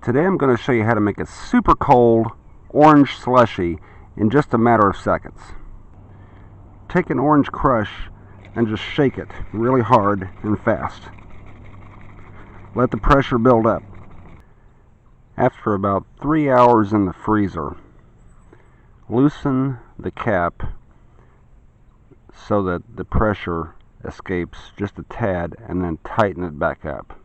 Today I'm going to show you how to make a super cold orange slushy in just a matter of seconds. Take an orange crush and just shake it really hard and fast. Let the pressure build up. After about 3 hours in the freezer, loosen the cap so that the pressure escapes just a tad, and then tighten it back up.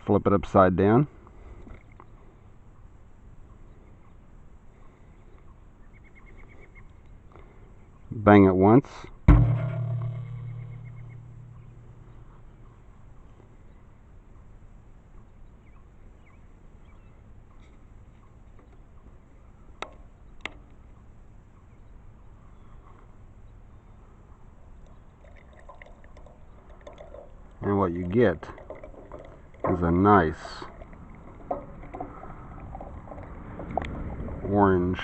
Flip it upside down. Bang it once. And what you get is a nice orange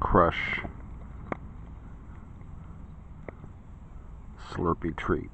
crush Slurpee treat.